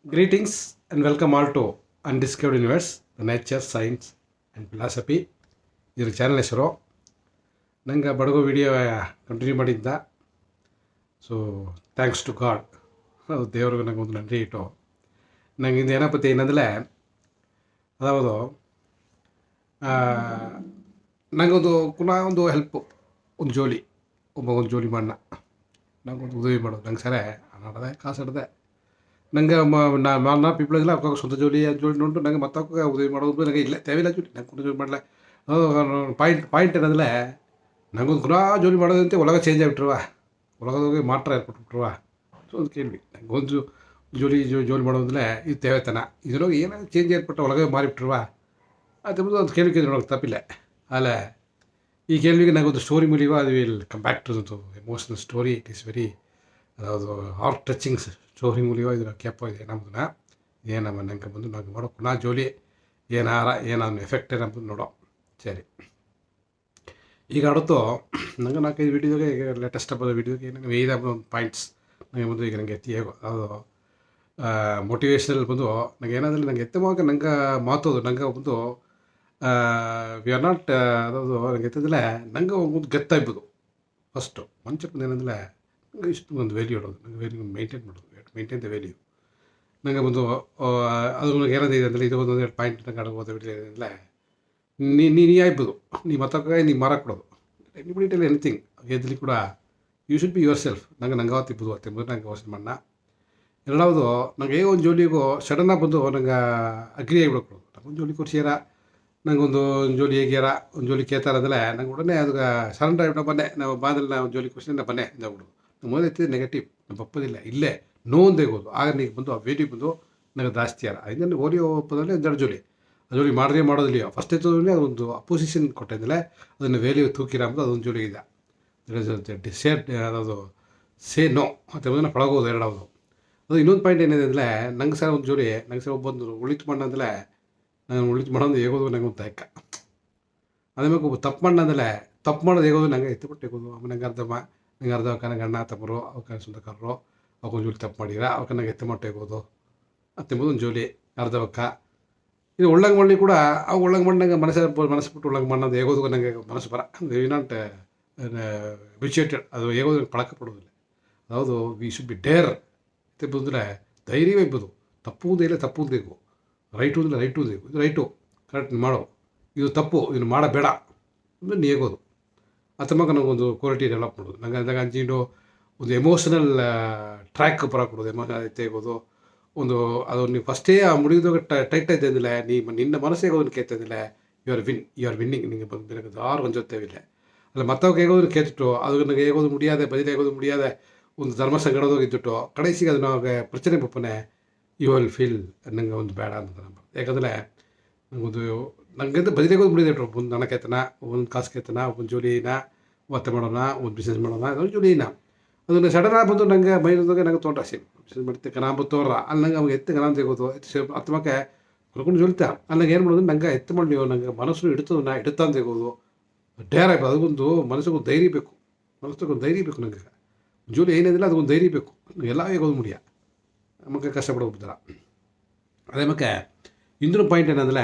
Greetings and welcome all to Undiscovered Universe, the Nature, Science and Philosophy. ಇದ್ರ channel ಹೆಸರು. ನಂಗೆ ಬಡಗೋ video continue ಮಾಡಿದ್ದ. So thanks to god, ದೇವ್ರಿಗೆ ನಂಗೆ ಒಂದು ನನ್ರಿ ಇಟ್ಟು ನಂಗೆ ಇದು ಏನಪ್ಪತ್ತೆ ಏನಂದರೆ ಅದಾವುದು ನನಗೊಂದು ಪುನಃ ಒಂದು ಹೆಲ್ಪು, ಒಂದು ಜೋಲಿ ಒಂದು ಜೋಲಿ ಮಾಡೋಣ, ನಂಗೊಂದು ಉದವಿ ಮಾಡೋದು. ನಂಗೆ ಸರಿ ಹಣ ಕಾಸು ಹಿಡ್ದೆ ನಂಗೆ ನಾ ಪೀಪಲ್ಗೆಲ್ಲ ಅವ್ಕಾಗ ಸ್ವಂತ ಜೋಲಿ ನೋಡು ನಂಗೆ ಮತ್ತೆ ಉದವಿ ಮಾಡೋದು ನನಗೆ ಇಲ್ಲ ತೇವಿಲ್ಲ ಜೋಲಿ ನಂಗೆ ಕೂಡ ಜೋಲಿ ಮಾಡಲೆ. ಪಾಯಿಂಟ್ ಏನಂದರೆ ನಂಗೊಂದು ಪುನಃ ಜೋಲಿ ಮಾಡೋದಂತೆ ಒಳಗ ಚೇಂಜ್ ಆಗಿಬಿಟ್ರುವ, ಒಳಗೋಗಿ ಮಾತ್ರ ಏರ್ಪಟ್ಬಿಟ್ರುವ. ಸೊ ಅದು ಕೇಳಿ ನಂಗೊಂದು ಜೋಲಿ ಮಾಡೋದಂದರೆ ಇದು ತೇವೆತನ ಇದ್ರೊಳಗೆ ಏನಾದ್ರು ಚೇಂಜ್ ಏರ್ಪಟ್ಟು ಒಳಗೆ ಮಾರಿಬಿಟ್ರುವ ಅದು ಒಂದು ಕೇಳಿಕೆ ನೋಡೋಕೆ ತಪ್ಪಿಲ್ಲ. ಅಲ್ಲೇ ಈ ಕೇಳ್ವಿಗೆ ನಂಗೊಂದು ಸ್ಟೋರಿ ಮೂಲಕ ಅದು will come back to emotional story. It is very ಅದು ಹಾರ್ಟ್ ಟಚಿಂಗ್ ಸ್ಟೋರಿ ಮೂಲಕ ಇದು ಕೆಪ್ಪ ಇದೆ ನಮ್ಮದನ್ನ ಏನಮ್ಮ ನಂಗೆ ಬಂದು ನಂಗೆ ಮಾಡೋ ಪುನಃ ಜೋಲಿ ಏನಾದ್ರು ಎಫೆಕ್ಟ್ ಏನಂಬುದು ನೋಡೋ. ಸರಿ, ಈಗ ಆಡುತ್ತೋ ನಂಗೆ 4-5 ವೀಡಿಯೋಗೆ ಈಗ ಲೇಟೆಸ್ಟ್ ಹಬ್ಬದ ವೀಡಿಯೋಗೆ ನನಗೆ 5 ಪಾಯಿಂಟ್ಸ್ ನನಗೆ ಬಂದು ಈಗ ನನಗೆ ಎತ್ತಿ ಹೇಗೋ ಅದು ಮೋಟಿವೇಶ್ನಲ್ ಬಂದು ನಂಗೆ ಏನಾದರೆ ನಂಗೆ ಎತ್ತುವಾಗ ನಂಗೆ ಮಾತೋದು ನಂಗೆ ಬಂದು ವಿ ಆರ್ ನಾಟ್ ಅದಾವುದು ನಂಗೆ ಎತ್ತದಲ್ಲೇ ನಂಗೆ ಒಂದು ಗೆತ್ತಾಗ್ಬೋದು. ಫಸ್ಟು ಮಂಚಪ್ಪಂದು ಏನಂದರೆ ನಂಗೆ ಇಷ್ಟು ಒಂದು ವ್ಯಾಲ್ಯೂ ಇಡೋದು, ನಂಗೆ ವ್ಯಾಲ್ಯೂ ಮೇಂಟೈನ್ ಮಾಡೋದು, ಮೇಂಟೈನ್ ದ ವ್ಯಾಲ್ಯೂ ನಂಗೆ ಬಂದು ಅದು ನನಗೆ ಏನಾದಿದೆ ಅಂದರೆ ಇದು ಒಂದು 2 ಪಾಯಿಂಟ್ ನಂಗೆ ಆಡೋದು ವಿಡಿಯೋ ಅಂದರೆ ನೀ ಆಗ್ಬೋದು, ನೀ ಮತ್ತೊಕ್ಕ ನೀ ಮಾರಕ್ಕೆ ಕೊಡೋದು ಎನಿಬಡಿ ಟೆಲ್ ಎನಿಥಿಂಗ್ ಎದ್ಲಿ ಕೂಡ you should be yourself. ನಂಗೆ ಅವತ್ತಿಬ್ಬದು ನಂಗೆ ಯೋಚನೆ ಮಾಡೋಣ. ಎರಡವದು ನಂಗೆ ಒಂದು ಜೋಲಿಗೂ ಸಡನ್ನಾಗಿ ಬಂದು ನಂಗೆ ಅಗ್ರಿ ಆಗಿಬಿಡೋದು. ನಂಗೊಂದು ಜೋಲಿ ಕೊಡ್ಸಿಯಾರ, ನಂಗೊಂದು ಜೋಲಿ ಹೇಗ್ಯಾರ, ಒಂದು ಜೋಲಿ ಕೇಳ್ತಾರ ಅಂದರೆ ನಂಗೆ ಉಡನೆ ಅದಕ್ಕೆ ಸರೆಂಡರ್ ಆಗಿಬಿಟ್ಟು ಬನ್ನೆ ನಾವು ಬಾದಲ್ಲಿ ನಾವು ಜೋಲಿ ಕೊಡ್ಸಿ ನಾ ಬನ್ನೆ ಇಂದಾಗ್ಬಿಡೋದು. ನಮ್ಮ ಮೊದಲು ನೆಗೆಟಿವ್ ನಮ್ಮ ಒಪ್ಪೋದಿಲ್ಲ, ಇಲ್ಲೇ ನೋ ಒಂದೇಗೋದು. ಆಗ ನೀನು ಬಂದು ಆ ವೇಟಿ ಬಂದು ನನಗೆ ಜಾಸ್ತಿ ಯಾರ ಅದನ್ನು ಓರಿ ಒಪ್ಪೋದಲ್ಲಿ ಒಂದು ಜೋಲಿ ಆ ಜೋಲಿ ಮಾಡಿದ್ರೆ ಮಾಡೋದಿಲ್ಲ. ಫಸ್ಟ್ ಎತ್ತೋದ್ರೆ ಅದೊಂದು ಅಪೋಸಿಷನ್ ಕೊಟ್ಟಿದ್ದಿಲ್ಲ, ಅದನ್ನು ವ್ಯಾಲ್ಯೂ ತೂಕಿರ ಅಂಬೋದು ಅದೊಂದು ಜೋಲಿ ಇದೆ. ಡಿಸೈಡ್ ಅದಾವುದು ಸೇ ನೋ ಅಂತ ಬಂದು ಪಳಗೋದು ಎರಡವದು. ಅದು ಇನ್ನೊಂದು ಪಾಯಿಂಟ್ ಏನಿದೆ ಅಂದರೆ ನಂಗೆ ಸರ್ ಒಂದು ಜೋಡಿ ನಂಗೆ ಸರ್ ಒಬ್ಬೊಂದು ಉಳಿತು ಮಣ್ಣು ಅಂದರೆ ನಾನು ಉಳಿತು ಮಾಡೋದು ಹೇಗೋದು ನಂಗೆ ಒಂದು ತಯಕ. ಅದೇ ಮೇಲೆ ಒಬ್ಬ ತಪ್ಪು ಮಣ್ಣು ಅಂದರೆ ತಪ್ಪು ಮಾಡೋದು ಹೇಗೋದು ನಂಗೆ ಎತ್ತುಬಿಟ್ಟು ಹೇಗೋದು. ಆಮೇಲೆ ನಂಗೆ ಅರ್ಧ ನನಗೆ ಅಣ್ಣ ತಪ್ಪರು ಅವಕ್ಕೆ ಸ್ವಂತಕರು ಅವಕ್ಕೊಂದು ಜೋಲಿ ತಪ್ಪು ಮಾಡಿರ ಅವಕ್ಕೆ ನಂಗೆ ಎತ್ತು ಮಟ್ಟು ಹೇಗೋದು ಅಂತೆಂಬುದು ಒಂದು ಜೋಲಿ ಅರ್ಧವಕ್ಕ. ಇದು ಉಳ್ಳಂಗೆ ಮಣ್ಣಿ ಕೂಡ ಅವು ಉಳ್ಳಂಗೆ ಮಣ್ಣು ನಂಗೆ ಮನಸ್ಸು ಬಿಟ್ಟು ಉಳ್ಳಂಗೆ ಮಣ್ಣದು ಹೇಗೋದು ನನಗೆ ಮನಸ್ಸು ಬರ ವಿ ನಾಟ್ ವಿಚೇಟೆಡ್ ಅದು ಹೇಗೋದು ಪಳಕ ಪಡೋದಿಲ್ಲ. ಅದಾವುದು ವಿ ಶುಡ್ ಬಿ ಡೇರ್ ಬಂದರೆ ಧೈರ್ಯವೇ ಇರ್ಬೋದು. ತಪ್ಪುವುದೇ ಇಲ್ಲ ತಪ್ಪುವುದೇಕು, ರೈಟು ಅಂದರೆ ರೈಟು ಬೇಕು, ಇದು ರೈಟು ಕರೆಕ್ಟ್ ಮಾಡೋ, ಇದು ತಪ್ಪು ಇದನ್ನು ಮಾಡಬೇಡ ಅಂದರೆ ನೀಗೋದು. ಅಥವಾ ನನಗೊಂದು ಕ್ವಾಲಿಟಿ ಡೆವಲಪ್ ಮಾಡೋದು. ನಂಗೆ ಅಂಜಿಂಡು ಒಂದು ಎಮೋಷನಲ್ ಟ್ರ್ಯಾಕ್ ಬರೋಕೆ ಕೊಡೋದು, ಎಮೋಷನಲ್ ತೆಗೋದು ಒಂದು ಅದು ನೀವು ಫಸ್ಟೇ ಆ ಮುಡಿಯೋದಾಗ ಟೈಟ್ ಆಯ್ತು ಅಂದಿಲ್ಲ, ನಿನ್ನ ಮನಸ್ಸಿಗೆ ಹೋಗೋದನ್ನು ಕೇಳ್ತಾಯಿದ್ದಿಲ್ಲ, ಯು ಆರ್ ವಿನ್ನಿಂಗ್. ನಿಮಗೆ ಬಂದು ಯಾರು ಒಂದು ಜೊತೆವಿಲ್ಲ ಅಲ್ಲ ಮತ್ತವಾಗ ಹೇಗೋದನ್ನು ಕೇಳ್ತಿಟ್ಟು ಅದು ನನಗೆ ಹೇಗೋದು ಮುಡಿಯಾದೆ ಬದಿಲಿ ಹೇಗೋದು ಮುಡಿಯಾದೆ ಒಂದು ಧರ್ಮ ಸಂಗಡೋಗಿದ್ದುಟ್ಟು ಕಡೆಸಿಗೆ ಅದು ನಾವು ಪ್ರಚನೆ ಬಪ್ಪನೆ ಯು ವಿಲ್ ಫೀಲ್ ನಂಗೆ ಒಂದು ಬೇಡ ಅಂತ ನಮ್ಮ. ಯಾಕಂದರೆ ನಂಗೊಂದು ನಂಗಂತ ಬದಿಲೇಗೋದು ಮುಡಿದಿಟ್ರು ಒಂದು ಹಣ ಕೇತನ, ಒಂದು ಕಾಸು ಕೇತನ, ಒಂದು ಜೋಲಿನ ಒತ್ತೆ ಮಾಡೋಣ, ಒಂದು ಬಿಸ್ನೆಸ್ ಮಾಡೋಣ, ಅದೊಂದು ಜೋಲಿನ ಅದನ್ನು ಸಡನ್ನಾಗಿ ಬಂದು ನಂಗೆ ಮೈನದಾಗ ನಂಗೆ ತೊಗೊಂಡ್ರೆ ಬಿಸ್ನೆಸ್ ಮಾಡ್ತೆ ಕನ ಬತ್ತೋರ ಅಲ್ಲಿ ನಂಗೆ ಅವಾಗ ಎತ್ತು ಕನ ತೆಗೋದು ಹತ್ತಮಕ್ಕೆ ಹೊರ್ಕೊಂಡು ಜೊಲ್ತಾ ಅಲ್ಲಿ ನಂಗೆ ಏನು ಮಾಡೋದು ನಂಗೆ ಎತ್ತು ಮಾಡಿ ನೀವು ನಂಗೆ ಮನಸ್ಸು ಇಡ್ತದೆ ನಾ ಇಡುತ್ತಾ ಅಂತ ತೆಗೋದು ಡೇರ್ ಆಗಿ ಅದಕ್ಕೊಂದು ಮನಸ್ಸಿಗೊಂದು ಧೈರ್ಯ ಬೇಕು, ಮನಸ್ಸಿಗೊಂದು ಧೈರ್ಯ ಬೇಕು. ನಂಗೆ ಜೋಲಿ ಏನಿದಿಲ್ಲ ಅದಕ್ಕೊಂದು ಧೈರ್ಯ ಬೇಕು. ಎಲ್ಲ ಹೇಗೋದು ಮುಡಿಯ ನಮಗೆ ಕಷ್ಟಪಡೋದಿಲ್ಲ. ಅದೇ ಮತ್ತೆ ಇನ್ನೊಂದು ಪಾಯಿಂಟ್ ಏನಂದರೆ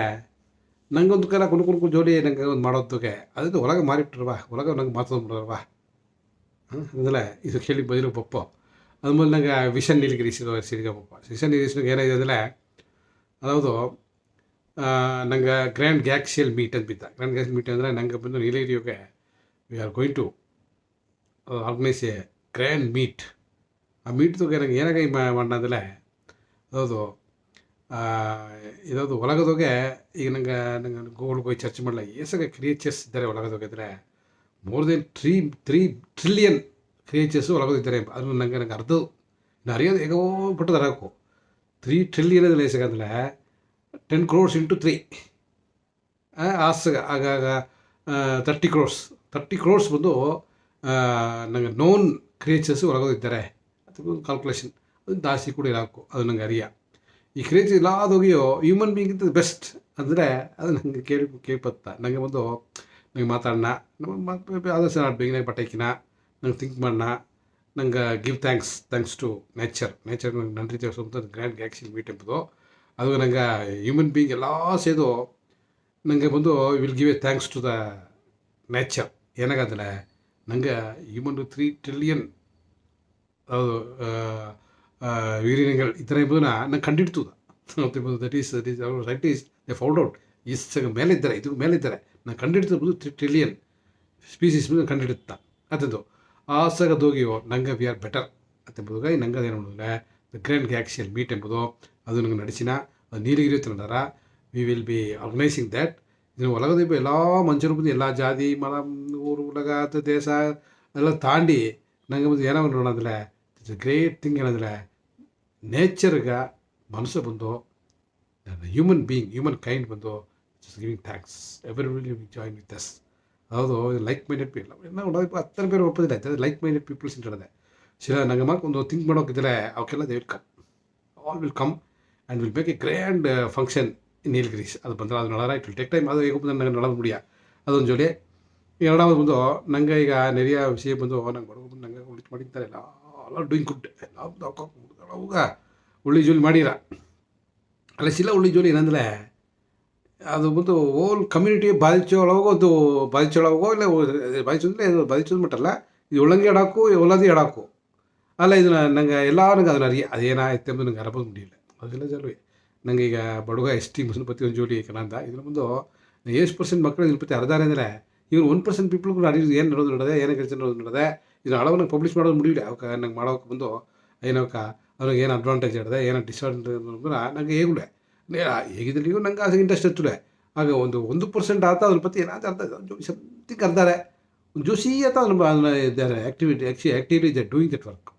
ನಂಗೊಂದು ಕಾಲ ಕುಣ್ಕೊಂಡು ಜೋಲಿ ನಂಗೆ ಒಂದು ಮಾಡೋದಕ್ಕೆ ಅದು ಒಳಗೆ ಮಾರಿಬಿಟ್ರವ, ಒಳಗೆ ನಂಗೆ ಮಾತಾಡ್ಬಿಡ್ರವ ಅಂದರೆ ಇದು ಕೇಳಿ ಬದಿರೋ ಪಪ್ಪ. ಅದ್ಮೇಲೆ ನಂಗೆ ವಿಷನ್ ನೀಲಗಿರಿ ಸಿರಿಗ ಪಪ್ಪ ವಿಷನ್ ನೀಲಗಿರಿ ಏನಾಗಿದೆ ಅಂದರೆ ಅದಾವುದು ನಂಗೆ ಗ್ರ್ಯಾಂಡ್ ಗ್ಯಾಕ್ಸಿಯಲ್ ಮೀಟ್ ಅಂತ ಬಿದ್ದ. ಗ್ರ್ಯಾಂಡ್ ಗ್ಯಾಕ್ಸಿಯಲ್ ಮೀಟ್ ಅಂದರೆ ನಂಗೆ ಬಂದು ನೀಲಗಿರಿಗೆ we are going to organise a grand meet. ಆ ಮೀಟ್ದಾಗ ನಂಗೆ ಏನಾಗ ಮಾಡಂದರೆ ಅದು ಇದದು ಒಳಗದೋಗೆ ಈಗ ನಂಗೆ ಗೂಗಲ್ಗೆ ಹೋಗಿ ಚರ್ಚೆ ಮಾಡಲ ಏಸಾಗ ಕ್ರಿಯೇಚರ್ಸ್ ಇದ್ದಾರೆ ಒಳಗದೋಗಿದ್ರೆ ಮೋರ್ ದೆನ್ 3 ಟ್ರಿಲಿಯನ್ ಕ್ರಿಯೇಚರ್ಸು ಒಳಗೋದಿದ್ದಾರೆ. ಅದನ್ನು ನಂಗೆ ಅರ್ಧ ಇನ್ನು ಅರಿಯೋದು ಹೇಗೋ ಬಿಟ್ಟದ ಹಾಕು 3 ಟ್ರಿಲಿಯನ್ ಅದರಲ್ಲಿ ಏಸಾಗಂದರೆ 10 crores into 3 ಆಗಾಗ 30 crores ಬಂದು ನಂಗೆ ನೋನ್ ಕ್ರಿಯೇಚರ್ಸು ಒಳಗೋದಿದ್ದಾರೆ. ಅದಕ್ಕೊಂದು ಕ್ಯಾಲ್ಕುಲೇಷನ್ ಅದು ಜಾಸ್ತಿ ಕೂಡ ಇರಾಕು ಅದು ನಂಗೆ ಅರಿಯ. ಈ ಕ್ರಿಯೇಚರ್ ಎಲ್ಲ ಹೋಗಿಯೋ ಹ್ಯೂಮನ್ ಬೀಯಿಂಗ್ ಬೆಸ್ಟ್ ಅಂದರೆ ಅದು ನನಗೆ ಕೇಳ್ಪತ್ತ ನನಗೆ ಬಂದು ನಂಗೆ ಮಾತಾಡೋಣ ನಮ್ಮ ಆದರ್ಶ ಬೇಗನೆ ಬಟ್ಟೆಕಿನ ನಂಗೆ ಥಿಂಕ್ ಮಾಡೋಣ ನಂಗೆ ಗಿವ್ ಥ್ಯಾಂಕ್ಸ್ ಟು ನೇಚರ್ ನಂಗೆ ನನ್ರಿ ತೋರಿಸುವಂಥ ಗ್ರ್ಯಾಂಡ್ ಗ್ಯಾಕ್ಸಿಲ್ ಮೀಟ್ ಎಂಬುದು ಅದು ನಂಗೆ ಹ್ಯೂಮನ್ ಬೀಯಿಂಗ್ ಎಲ್ಲ ಸೇದು ನನಗೆ ಬಂದು will give a thanks to the nature ಏನಾಗಂದರೆ ನಂಗೆ ಹ್ಯೂಮನ್ 3 ಟ್ರಿಲಿಯನ್ ಅದು ವೀರ್ಯಗಳು ಈ ಥರ ಎಂಬುದನ್ನ ನಂಗೆ ಕಂಡಿಡ್ತದ that is scientist they found out ಮೇಲಿದ್ದಾರೆ ಇದು ಮೇಲಿದ್ದಾರೆ ನಾನು ಕಂಡಿಡ್ತಬೋದು 3 ಟ್ರಿಲಿಯನ್ ಸ್ಪೀಸೀಸ್ ಕಂಡಿಡುತ್ತಾ ಅದಂದು ಆಸಗದೋಗಿಯೋ ನಂಗೆ ವಿ ಆರ್ ಬೆಟರ್ ಅತ್ತೆಂಬುದಾಗಿ ನಂಗೆ ಅದೇನು ಮಾಡಿದ್ರೆ ದ ಗ್ರ್ಯಾಂಡ್ ಗ್ಯಾಕ್ಸಿಯಲ್ ಮೀಟ್ ಎಂಬುದು ಅದು ನಂಗೆ ನಡೆಸಿನ ಅದು ನೀಲಿಗಿರಿಯುತ್ತೆ ನೋಡಾರ we will be organising that ಇದು ಒಳಗದೆ ಎಲ್ಲ ಮನುಷ್ಯರು ಬಂದು ಎಲ್ಲ ಜಾತಿ ಮತ ಊರು ಉಲಗ ದೇಶ ಎಲ್ಲ ತಾಂಡಿ ನಂಗೆ ಬಂದು ಏನೋ ನೋಡೋದ್ರೆ ಇಟ್ಸ್ ಅ ಗ್ರೇಟ್ ಥಿಂಗ್ ಏನಂದರೆ ನೇಚರ್ಗೆ ಮನಸ್ಸು ಬಂದು ಹ್ಯೂಮನ್ ಕೈಂಡ್ ಬಂದು just giving thanks every will join with us ಹೌದು ಲೈಕ್ ಮೈಂಡೆಡ್ ಪೀಪಲ್ ನಾವು 10 പേര് ಒಪ್ಪೋದಿಲ್ಲ ಆಯ್ತದೆ ಲೈಕ್ ಮೈಂಡೆಡ್ ಪೀಪಲ್ಸ್ ಇಂಟದೆ ಶಿಲ ನಂಗೆ ಒಂದು ಥಿಂಕ್ ಮಾಡೋಕ್ಕಿದ್ರೆ ಅವಕ್ಕೆಲ್ಲ they will come all will come and will make A grand function ಇನ್ ನೀಲಗಿರೀಸ್ ಅದು ಬಂದರೆ ಅದು ನಡಾರ ಇಟ್ ವಿಲ್ ಟೇಕ್ ಟೈಮ್ ಅದು ಹೇಗೆ ಬಂದು ನಂಗೆ ನಡೋದು ಮುಡಿಯ ಅದೊಂದು ಜೋಡಿ ಎರಡಾவது ಬಂದು ನಂಗೆ ಈಗ ನೆರೆಯ ವಿಷಯ ಬಂದು ನಂಗೆ ಬಡವ ಬಂದು ನಂಗೆ ಉಳಿತು ಮಾಡಿರ್ತಾರೆ ಎಲ್ಲ ಡೂಯಿಂಗ್ ಗುಡ್ ಎಲ್ಲ ಅವಾಗ ಉಳ್ಳಿ ಜೋಲಿ ಮಾಡಿರ ಅಲ್ಲ ಶಿಲ ಉಳ್ಳಿ ಜೋಲಿ ಏನಂದರೆ ಅದು ಬಂದು ಓಲ್ ಕಮ್ಯುನಿಟಿ ಬಾಧಿಸೋಳಗೋ ಅದು ಬಾಧಿಸೋಳಗೋ ಇಲ್ಲ ಬಾಧಿಸೋದು ಮಟ್ಟಲ್ಲ ಇದು ಉಳ್ಳಂಗಿ ಎಡಾಕು ಒಲ್ಲದಿ ಎಡಾಕು ಅಲ್ಲ ಇದು ನಂಗೆ ಎಲ್ಲರಿಗೂ ಅದನ್ನ ಅದೇನಾಯ್ತು ಎಂಬುದು ನಂಗೆ ಅರಬೋದು ಮುಡಿಯಿಲ್ಲ ಅದೆಲ್ಲ ಜಲ್ವಿ ನಂಗೆ ಈಗ ಬಡುಗ ಟಿ ಮುಸಲ್ಪತಿ ಒಂದು ಜೋಡಿ ಕಣಂತ ಇದ್ರ ಮುಂದೆ 8% ಮಕ್ಕಳು ಇದ್ರ ಅರ್ಧಾರೆ ಅಂದರೆ ಇವ್ರು 1% ಪೀಪಲ್ಗೂ ಅಡಿಯೋದು ಏನು ನೋಡೋದು ಏನೇ ಕೆಲಸ ನೋಡೋದು ನೋಡೋದೆ ಇದು ಹಳವು ನಂಗೆ ಪಬ್ಲಿಷ್ ಮಾಡೋದು ಮುಡಿಯಿಲ್ಲ ಅವಕ್ಕೆ ನಂಗೆ ಮಾಡೋಕೆ ಬಂದು ಏನೋಕ ಅವ್ನಿಗೆ ಏನು ಅಡ್ವಾಂಟೇಜ್ ಇರ್ತದೆ ಏನೋ ಡಿಸ್ಅಡ್ವಾಂಟೇಜ್ ಅಂದ್ರೆ ನಂಗೆ ಹೇಗುಳೆ ಹೇಗಿದ್ದಲ್ಲಿ ನಂಗೆ ಆಸೆ ಇಂಟ್ರೆಸ್ಟ್ ಇರ್ತದೆ ಆಗ 1% ಆತ ಅದ್ರ ಪತಿ ಏನಾದ್ರು ಅರ್ಧ ಸಮಥಿಂಗ್ ಅರ್ಧಾರೆ ಒಂದು ಜೋಸಿ ಆತ ಅದನ್ನ ಇದ್ದಾರೆ ಆ್ಯಕ್ಟಿವ್ಲಿ ಇದೆ ಡೂಯಿಂಗ್ ದಟ್ ವರ್ಕ್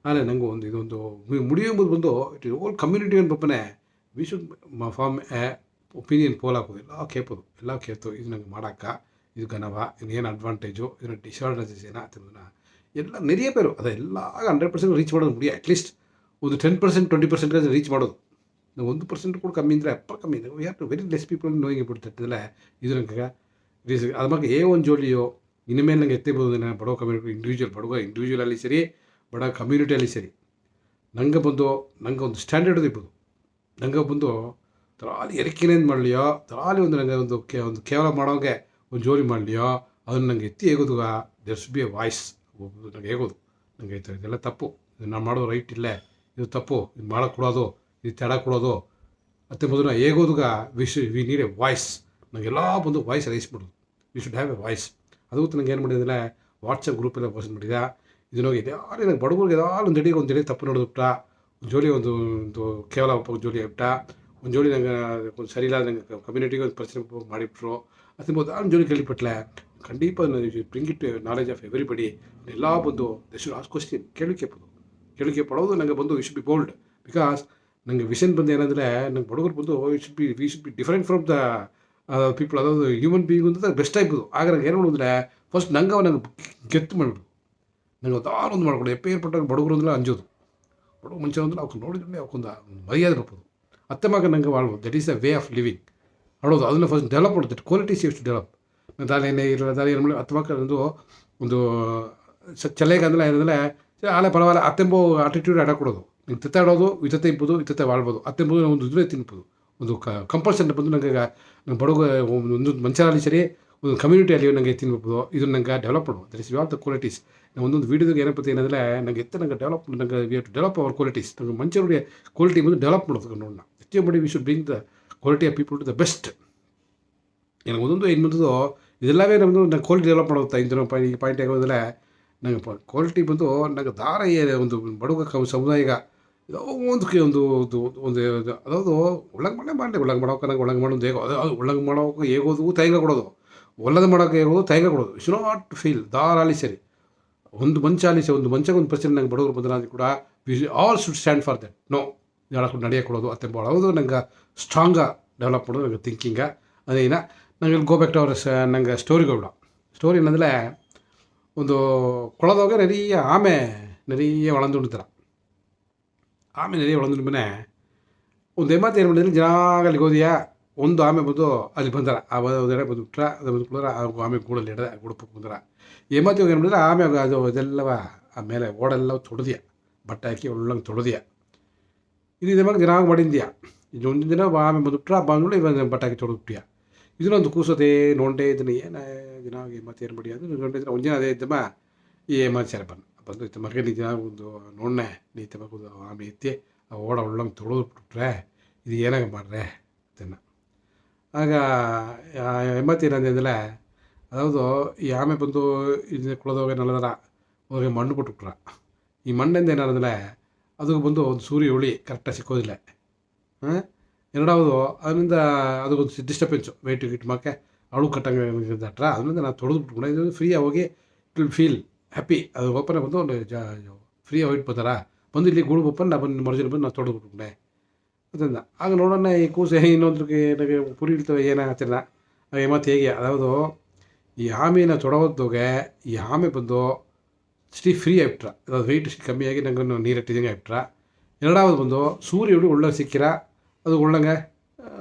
ಆದರೆ ನಂಗೆ ಒಂದು ಇದೊಂದು ಮುಡಿಯುವುದು ಬಂದು ಇಟ್ ಇಸ್ ಓಲ್ ಕಮ್ಯುನಿಟಿ ಅನ್ಪನೆ we should form a opinion poll ಹಾಕೋದು ಎಲ್ಲ ಕೇಳ್ಬೋದು ಎಲ್ಲ ಕೇಳ್ತು ಇದು ನಂಗೆ ಮಾಡೋಕ್ಕ ಇದು ಗನವ ಇನ್ನೇನು ಅಡ್ವಾಂಟೇಜು ಇದನ್ನ ಡಿಸ್ಅಡ್ವಾಂಟೇಜಸ್ ಏನಾಗ್ತದನ್ನ ಎಲ್ಲ ನೆರೆಯ ಪೇರು ಅದೆಲ್ಲ 100% ರೀಚ್ ಮಾಡೋದು ಮುಡಿಯ ಅಟ್ಲೀಸ್ಟ್ ಒಂದು 10% 20% ರೀಚ್ ಮಾಡೋದು ನಾವು 1% ಕೂಡ ಕಮ್ಮಿ ಅಂದರೆ ಕಮ್ಮಿ ಇದೆ we have to very less people knowing ಬಿಡ್ತಿರ್ತದಲ್ಲ ಇದು ನಂಗೆ ಅದ್ರ ಬಗ್ಗೆ ಒಂದು ಜೋಲಿಯೋ ಇನ್ಮೇಲೆ ನಂಗೆ ಎತ್ತಿಬೋದು ನಾನು ಬಡವ ಕಮ್ಯುನಿಟಿ ಇಂಡಿವಿಜುವಲಲ್ಲಿ ಸರಿ ಬಡ ಕಮ್ಯುನಿಟಿಯಲ್ಲಿ ಸರಿ ನಂಗೆ ಬಂದು ನಂಗೆ ಒಂದು ಸ್ಟ್ಯಾಂಡರ್ಡ್ ಇರ್ಬೋದು ನಂಗೆ ಬಂದು ತರಾಲಿ ಎರಕಿನೇನು ಮಾಡಲಿಯೋ ತರಾಲಿ ಒಂದು ನಂಗೆ ಒಂದು ಕೇವಲ ಮಾಡೋಂಗೆ ಒಂದು ಜೋಲಿ ಮಾಡಲಿಯೋ ಅದನ್ನು ನಂಗೆ ಎತ್ತಿ ಹೇಗೋದುಗ there should be a voice ನಂಗೆ ಹೇಗೋದು ನಂಗೆ ಇದೆಲ್ಲ ತಪ್ಪು ನಾನು ಮಾಡೋದು ರೈಟ್ ಇಲ್ಲೇ ಇದು ತಪ್ಪು ಇದು ಮಾಡೋಕ್ಕೆ ಕೊಡೋದು ಇದು ತಡ ಕೊಡೋದು ಮತ್ತು ಮೊದಲು ಹೇಗೋದುಗ ವಿ ನೀಡ್ ಎ ವಾಯ್ಸ್ ನನಗೆಲ್ಲ ಬಂದು ವಾಯ್ಸ್ ರೈಸ್ ಮಾಡೋದು we should have A voice ಅದು ನಂಗೆ ಏನು ಮಾಡಿದ್ರೆ ವಾಟ್ಸಪ್ ಗ್ರೂಪೆಲ್ಲ ಪೋಸ್ಟ್ ಮಾಡಿದ ಇದನ್ನೋಗಿ ಯಾರು ನಂಗೆ ಬಡವ್ರಿಗೆ ಯಾರು ಒಂದು ಜಡಿ ತಪ್ಪು ನೋಡೋದುಬಿಟ್ಟ ಒಂದು ಜೋಲಿ ಒಂದು ಕೇವಲ ಜೋಲಿ ಬಿಟ್ಟ ಒಂದು ಜೋಲಿ ನಂಗೆ ಒಂದು ಸರಿ ಇಲ್ಲ ನಂಗೆ ಕಮ್ಯುನಿಟಿಗೆ ಒಂದು ಪ್ರಶ್ನೆ ಮಾಡಿಬಿಟ್ರು ಅದ್ರ ಒಂದು ಜೋಲಿ ಕೇಳಿಬಿಟ್ಲೆ ಖಂಡಿತ bring it knowledge of everybody ಎಲ್ಲ ಬಂದು ದೇ ಶುಡ್ ಆಸ್ಕ್ ಕ್ವಶ್ಚನ್ ಕೇಳಿಕೆ ಪಡೋದು ನಂಗೆ ಬಂದು we should be bold because ನನಗೆ ವಿಷನ್ ಬಂದು ಏನಂದರೆ ನಂಗೆ ಬಡಗರು ಬಂದು we should be different from the people ಅದಾವುದು ಹ್ಯೂಮನ್ ಬೀಯಿಂಗ್ ಅಂತ ಬೆಸ್ಟ್ ಆಗ್ಬೋದು ಆಗ ನಂಗೆ ಏನು ಮಾಡೋದ್ರೆ ಫಸ್ಟ್ ನಂಗೆ ಗೆತ್ತು ಮಾಡಿಬಿಡು ನಂಗೆ ಒಂದು ಮಾಡ್ಕೊಡು ಏರ್ಪಟ್ಟಾಗ ಬಡಗರು ಅಂದ್ರೆ ಅಂಜೋದು ಬಡವ ಮನುಷ್ಯ ಅಂದ್ರೆ ಅವ್ಕೆ ನೋಡಿದ್ರೆ ಅವಕ್ಕೊಂದು ಮರ್ಯಾದೆ ಬರ್ಬೋದು ಅತ್ತೆ ಮಗ ನಂಗೆ ಮಾಡ್ಬೋದು that is the way of living ಮಾಡೋದು ಅದನ್ನು ಫಸ್ಟ್ ಡೆವಲಪ್ ಮಾಡೋದು that quality safe to develop ದಾಲೇನೇ ಇರಲ್ಲ ದಾಲಿ ಏನು ಮಾಡಿ ಅತ್ತೆ ಮಕ್ಕಳು ಒಂದು ಚಲೆಗೆ ಅಂದ್ರೆ ಏನಂದರೆ ಆಲೆ ಪರವಾಗಿಲ್ಲ ಅತ್ತೆಂಬೋ ಆಟಿಟ್ಯೂಡ್ ಆಡಾಕೊಡೋದು ನೀವು ತಿತ್ತಾಡೋದು ವಿತತೆ ಇಪ್ಪದು ವಿತತೆ ಮಾಡ್ಬೋದು ಅತ್ತೆಂಬುದು ಒಂದು ಇದ್ರೆ ತಿನ್ಬೋದು ಒಂದು ಕಂಪಲ್ಸನ್ ಬಂದು ನಂಗೆ ಬಡಗ ಒಂದು ಮನುಷ್ಯರಲ್ಲಿ ಸರಿ ಒಂದು ಕಮ್ಯುನಿಟಿಯಲ್ಲಿ ನನಗೆ ತಿನ್ಬೋದು ಇದನ್ನು ನಂಗೆ ಡೆವಲಪ್ ಮಾಡೋದು that is all the qualities ನಾವು ಒಂದೊಂದು ವೀಡಿಯೋದಾಗ ಏನಪ್ಪ ಏನಂದರೆ ನಂಗೆ ನಂಗೆ ಡೆವಲಪ್ ನಂಗೆ we have to develop our qualities ನಂಗೆ ಮನುಷ್ಯರಿಗೆ ಕ್ವಾಲಿಟಿ ಬಂದು ಡೆವಲಪ್ ಮಾಡೋದು ನೋಡೋಣ ಹೆಚ್ಚು ಮಾಡಿ we should bring the quality of people to the best ನನಗೆ ಒಂದೊಂದು ಏನು ಬಂದದು ಇದೆಲ್ಲವೇ ನಮ್ಮದು ನಂಗೆ ಕ್ವಾಲಿಟಿ ಡೆವಲಪ್ ಮಾಡೋದು ಇಂದು ಪಾಯಿಂಟ್ ಆಗೋದ್ರೆ ನಂಗೆ ಕ್ವಾಲಿಟಿ ಬಂದು ನಂಗೆ ದಾರ ಒಂದು ಬಡಗ ಸಮುದಾಯ ಇದೋ ಒಂದು ಅದಾವುದು ಒಳಗೆ ಮಾಡೋಕೆ ನಂಗೆ ಒಳಗೆ ಮಾಡೋದು ಹೇಗೋ ಅದು ಒಳಗೆ ಮಾಡೋಕೆ ಹೇಗೋದು ತೈಂಗ ಕೊಡೋದು ಒಳ್ಳದ ಮಾಡೋಕೆ ಹೇಗೋದು ತೈಂಗ ಕೊಡೋದು ಇಟ್ಸ್ ನಾಟ್ ಫೀಲ್ ದಾರಾಲಿ ಸರಿ ಒಂದು ಮಂಚ ಒಂದು ಪರ್ಸೆಂಟ್ ನಂಗೆ ಬಡವರು ಬಂದ್ರೆ ಕೂಡ we all should stand for that no ಹೇಳಕ್ಕೆ ನಡೆಯೋಕೆ ಕೊಡೋದು ಅತ್ತೆ ಮಾಡೋದು ನಂಗೆ ಸ್ಟ್ರಾಂಗ ಡೆವಲಪ್ ಮಾಡೋದು ನಂಗೆ ಥಿಂಕಿಂಗ ಅದೇನ ನಂಗೆ ಗೋ ಬ್ಯಾಕ್ ಟು ಅವರ್ ನಂಗೆ ಸ್ಟೋರಿಗಳು ಸ್ಟೋರಿ ಏನಂದರೆ ಒಂದು ಕೊಳದೋಗ ನೆರೆಯ ಒಳಂದುಂಡ್ತಾರೆ ನೆರೆಯ ಒಳಂದು ಮನೆ ಒಂದು ಏಮಾತು ಏನು ಮಾಡಿದ್ರೆ ಜನಾಗ ಅಲ್ಲಿಗೆ ಹೋದಿಯಾ ಒಂದು ಆಮೆ ಬಂದು ಅಲ್ಲಿ ಬಂದಾರ ಒಂದೆಡೆ ಬಂದು ಬಿಟ್ರ ಅದು ಬಂದು ಕುಡಿದ್ರೆ ಆಮೆ ಗೂಡಲ್ಲಿ ಹಿಡ್ದೆ ಗುಡಪಕ್ಕೆ ಬಂದಾರ ಏಮಾತಿ ಹೋಗಿ ಏನು ಮಾಡಿದ್ರೆ ಆಮೆ ಅದು ಇದೆಲ್ಲವ ಆಮೇಲೆ ಓಡೆಲ್ಲ ತೊಳೆದ್ಯ, ಬಟ್ಟೆ ಹಾಕಿ ಒಳ್ಳಂಗೆ ತೊಳೆದ್ಯ. ಇದು ಇದೇ ದಿನ ಮಾಡಿದ್ಯಾ. ಇದು ಒಂದು ದಿನ ಆಮೇಲೆ ಬಂದುಬಿಟ್ರೆ ಬಂದ್ಬಿಟ್ಟು ಇವಾಗ ಬಟ್ಟೆ ಹಾಕಿ ತೊಳೆದ್ಬಿಟ್ಯ. ಇದನ್ನೊಂದು ಕೂಸೋದೇ ನೋಡೇ ಇದನ್ನು ಏನು ದಿನ ಮತ್ತೆ ಏನು ಮಾಡಿ ಅದು ನೋಡಿದ್ರೆ ಒಂದಿನ ಅದೇ ಇದ್ದಮ್ಮ ಈ ಮನುಷ್ಯರ ಬಂದು ಇತ್ತು ಮಗ ನೀ ದಿನ ಒಂದು ನೋಡನೆ ನೀ ತಗೋದು ಆಮೇಲೆ ಎತ್ತಿ ಆ ಓಡ ಒಳ್ಳಂಗೆ ತೊಳೆದ್ಬಿಟ್ರೆ ಇದು ಏನಾಗ ಮಾಡ್ರೆ ಅದನ್ನು. ಆಗ ಹೆಮ್ಮತಿ ಏನಂದ್ರೆ ಅದಾವುದು ಈ ಆಮೆ ಬಂದು ಇದನ್ನ ಕುಳದೋಗಿ ನಲ್ಲದರ ಹೋಗಿ ಮಣ್ಣು ಬಿಟ್ಬಿಟ್ರ. ಈ ಮಣ್ಣಿಂದ ಏನಾದ್ರೆ ಅದು ಬಂದು ಒಂದು ಸೂರ್ಯ ಉಳಿ ಕರೆಕ್ಟಾಗಿ ಸಿಕ್ಕೋದಿಲ್ಲ. ಎರಡಾವುದು ಅದರಿಂದ ಅದಕ್ಕೊಂದು ಡಿಸ್ಟರ್ಬೆನ್ಸು ವೆಯ್ಟ್ ಗಿಟ್ ಮಾಡೋಕ್ಕೆ ಅಳು ಕಟ್ಟಂಗೆ ದಟ್ರ ಅದರಿಂದ ನಾನು ತೊಳೆದು ಬಿಟ್ಕೊಂಡು ಇದು ಫ್ರೀಯಾಗಿ ಹೋಗಿ ಇಟ್ ವಿಲ್ ಫೀಲ್ ಹ್ಯಾಪಿ. ಅದು ಓಪನ್ ಬಂದು ಒಂದು ಫ್ರೀಯಾಗಿ ಇಟ್ಬೋತಾರ ಬಂದು ಇಲ್ಲಿ ಗೂಡು ಓಪನ್ ನಾ ಬಂದು ಮರ್ಜಿನ ಬಂದು ನಾನು ತೊಳೆದು ಬಿಟ್ಕೊಂಡೆ ಅದರಿಂದ. ಆಗ ನೋಡೋಣ ಈ ಕೂಸು ಇನ್ನೊಂದ್ರಿಗೆ ನನಗೆ ಪುರಿ ಇರ್ತವೆ ಏನಾಗ್ತಿಲ್ಲ ಮತ್ತು ಹೇಗೆ ಅದಾವುದು ಈ ಆಮೆನ ತೊಡೋದೋಗೆ ಈ ಆಮೆ ಬಂದು ಫ್ರೀ ಆಗಿಬಿಟ್ರ. ಅದು ವೆಯ್ಟ್ ಕಮ್ಮಿಯಾಗಿ ನಂಗೆ ನೀರಿಟ್ಟಿದಂಗೆ ಆಗಿಬಿಟ್ರ. ಎರಡಾவது ಬಂದು ಸೂರ್ಯ ಹುಡಿ ಒಳ್ಳೆ ಸಿಕ್ಕಿರ ಅದು ಒಳ್ಳಂಗೆ